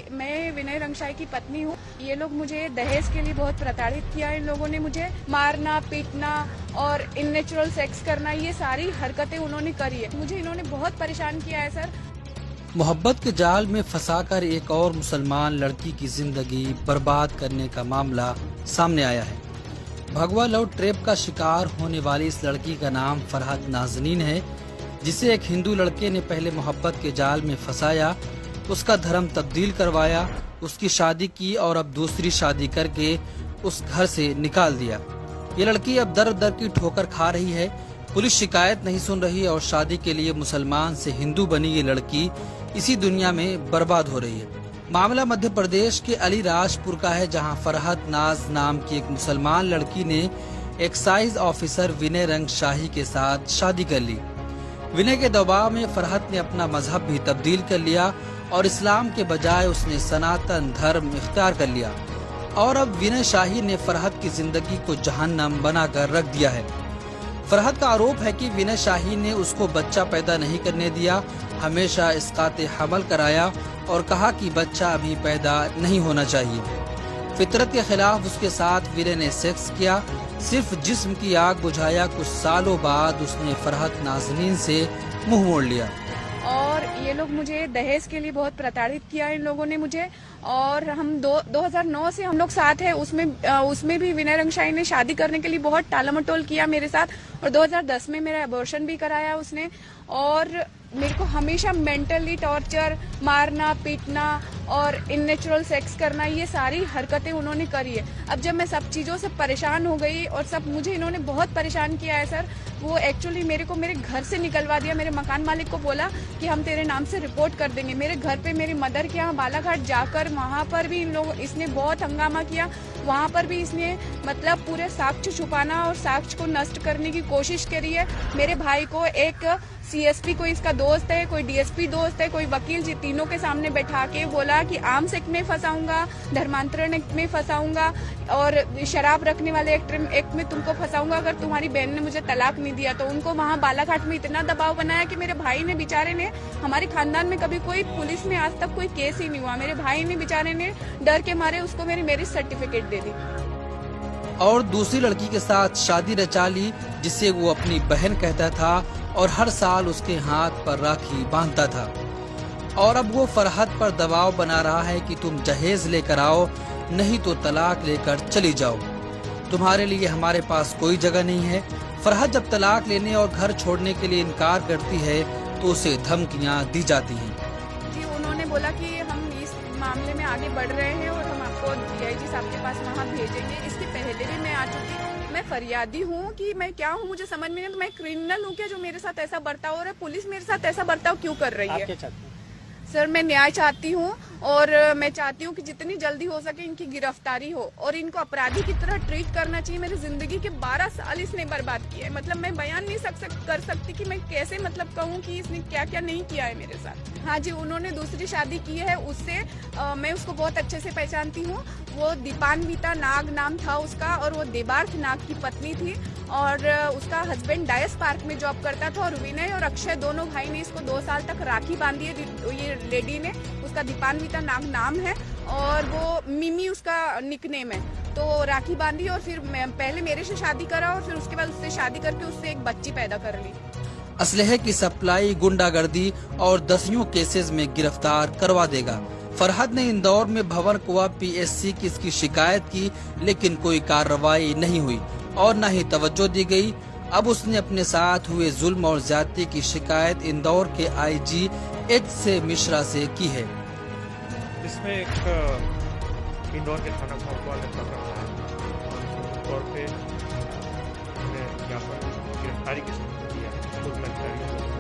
मैं विनय रंगशाही की पत्नी हूँ। ये लोग मुझे दहेज के लिए बहुत प्रताड़ित किया। इन लोगों ने मुझे मारना, पीटना और इननेचुरल सेक्स करना, ये सारी हरकतें उन्होंने करी है। मुझे इन्होंने बहुत परेशान किया है सर। मोहब्बत के जाल में फंसाकर एक और मुसलमान लड़की की जिंदगी बर्बाद करने का मामला सामने आया है। भगवा लव ट्रैप का शिकार होने वाली इस लड़की का नाम फरहत नाज़नीन है, जिसे एक हिंदू लड़के ने पहले मोहब्बत के जाल में फंसाया, उसका धर्म तब्दील करवाया, उसकी शादी की और अब दूसरी शादी करके उस घर से निकाल दिया। ये लड़की अब दर दर की ठोकर खा रही है। पुलिस शिकायत नहीं सुन रही और शादी के लिए मुसलमान से हिंदू बनी ये लड़की इसी दुनिया में बर्बाद हो रही है। मामला मध्य प्रदेश के अलीराजपुर का है, जहां फरहत नाज नाम की एक मुसलमान लड़की ने एक्साइज ऑफिसर विनय रंगशाही के साथ शादी कर ली। विनय के दबाव में फरहत ने अपना मजहब भी तब्दील कर लिया और इस्लाम के बजाय उसने सनातन धर्म इख्तियार कर लिया और अब विनय शाही ने फरहत की जिंदगी को जहन्नम बनाकर रख दिया है। फरहत का आरोप है कि विनय शाही ने उसको बच्चा पैदा नहीं करने दिया, हमेशा इसकाते हमल कराया और कहा कि बच्चा अभी पैदा नहीं होना चाहिए। फितरत के खिलाफ उसके साथ विनय ने सेक्स किया, सिर्फ जिस्म की आग बुझाया। कुछ सालों बाद उसने फरहत नाज़नीन से मुंह मोड़ लिया। और ये लोग मुझे दहेज के लिए बहुत प्रताड़ित किया इन लोगों ने मुझे। और हम 2009 से हम लोग साथ हैं। उसमें भी विनय रंगशाही ने शादी करने के लिए बहुत टालमटोल किया मेरे साथ और 2010 में मेरा अबॉर्शन भी कराया उसने। और मेरे को हमेशा मेंटली टॉर्चर, मारना, पीटना और इननेचुरल सेक्स करना, ये सारी हरकतें उन्होंने करी है। अब जब मैं सब चीज़ों से परेशान हो गई और सब मुझे इन्होंने बहुत परेशान किया है सर। वो एक्चुअली मेरे को मेरे घर से निकलवा दिया। मेरे मकान मालिक को बोला कि हम तेरे नाम से रिपोर्ट कर देंगे। मेरे घर पे मेरी मदर के यहाँ बालाघाट जाकर वहाँ पर भी इसने बहुत हंगामा किया। वहाँ पर भी इसने मतलब पूरे साक्ष्य छुपाना और साक्ष्य को नष्ट करने की कोशिश करी है। मेरे भाई को एक सीएसपी कोई इसका दोस्त है, कोई डीएसपी दोस्त है, कोई वकील, जी तीनों के सामने बैठा के बोला कि आर्म्स एक्ट में फंसाऊंगा, धर्मांतरण एक्ट में फंसाऊंगा और शराब रखने वाले एक्ट में तुमको फंसाऊंगा अगर तुम्हारी बहन ने मुझे तलाक नहीं दिया। तो उनको वहाँ बालाघाट में इतना दबाव बनाया कि मेरे भाई ने बेचारे ने, हमारे खानदान में कभी कोई पुलिस में आज तक कोई केस ही नहीं हुआ, मेरे भाई ने बेचारे ने डर के मारे उसको मेरी मैरिज सर्टिफिकेट दे दी और दूसरी लड़की के साथ शादी रचा ली, जिसे वो अपनी बहन कहता था और हर साल उसके हाथ पर राखी बांधता था। और अब वो फरहत पर दबाव बना रहा है कि तुम जहेज लेकर आओ, नहीं तो तलाक लेकर चली जाओ, तुम्हारे लिए हमारे पास कोई जगह नहीं है। फरहत जब तलाक लेने और घर छोड़ने के लिए इनकार करती है तो उसे धमकियां दी जाती हैं। जी उन्होंने बोला कि हम इस मामले में आगे बढ़ रहे हैं और हम आपको डीआईजी साहब के पास वहाँ भेजेंगे। इसके पहले भी मैं आ चुकी, मैं फरियादी हूँ कि मैं क्या हूँ मुझे समझ में नहीं। तो मैं क्रिमिनल हूँ क्या जो मेरे साथ ऐसा बर्ताव हो रहा है? पुलिस मेरे साथ ऐसा बर्ताव क्यों कर रही है? सर मैं न्याय चाहती हूँ और मैं चाहती हूँ कि जितनी जल्दी हो सके इनकी गिरफ्तारी हो और इनको अपराधी की तरह ट्रीट करना चाहिए। मेरी जिंदगी के 12 साल इसने बर्बाद किए हैं। मतलब मैं बयान नहीं कर सकती कि मैं कैसे मतलब कहूँ कि इसने क्या क्या नहीं किया है मेरे साथ। हाँ जी, उन्होंने दूसरी शादी की है उससे। मैं उसको बहुत अच्छे से पहचानती हूँ। वो दीपान्विता नाग नाम था उसका और वो देवार्थ नाग की पत्नी थी और उसका हस्बैंड डायस पार्क में जॉब करता था। और विनय और अक्षय दोनों भाई ने इसको 2 साल तक राखी बांधी है। ये लेडी ने, उसका दीपान्विता नाग नाम है और वो मिमी उसका निकनेम है। तो राखी बांधी और फिर पहले मेरे से शादी करा और फिर उसके बाद उससे शादी करके उससे एक बच्ची पैदा कर ली। असलहे की सप्लाई, गुंडागर्दी और दसियों केसेस में गिरफ्तार करवा देगा। फरहत ने इंदौर में भवन कुआ पीएससी की इसकी शिकायत की, लेकिन कोई कार्रवाई नहीं हुई और न ही तवज्जो दी गई। अब उसने अपने साथ हुए जुल्म और ज्यादती की शिकायत इंदौर के आईजी एच मिश्रा से की है। इसमें एक इंदौर के थाना कोतवाल ने पकड़ा है और तौर पे यहाँ पर गिरफ्तारी की सूचना दी है।